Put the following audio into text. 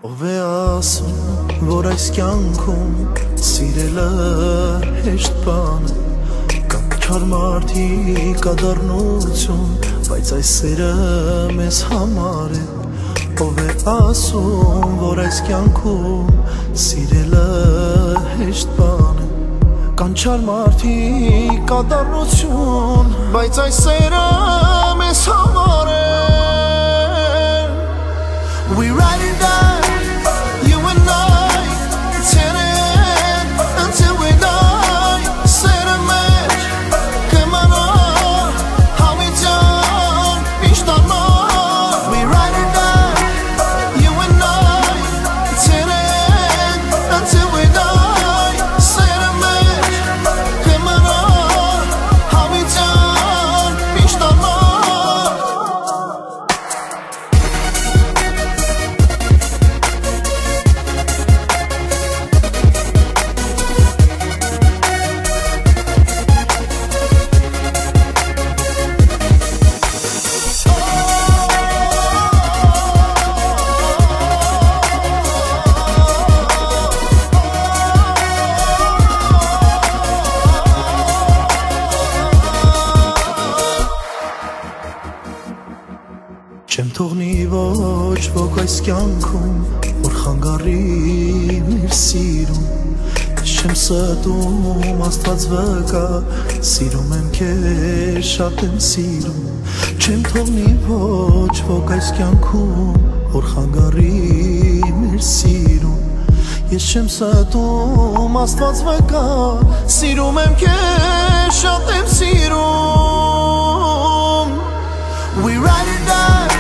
Ով է ասում, որ այս կյանքում սիրելը հեշտ բան է, Կան չար մարդիկ կադառնություն, բայց այս սերը մեզ համար է, Ով է ասում, որ այս կյանքում սիրելը հեշտ բան է, Կան չար մարդիկ կադառնություն, բայց այս սերը մեզ համար է, We ride or die, you and I, till the end, until we die. Set a match, come on, how we done, each time on. We ride or die, you and I, till the end, until we die. Set a match, come on, how we done, each time on. Չեմ թողնի ոչ ոք այս կյանքում, որ խանգարի մեր սիրում, Չեմ ստում Աստված վկա, սիրում եմ քեզ, շատ եմ սիրում, Չեմ թողնի ոչ ոք այս կյանքում, որ խանգարի մեր սիրում, Ես չեմ ստում Աստված վկա, սիրում եմ քեզ, շատ եմ սիրում, We ride or die.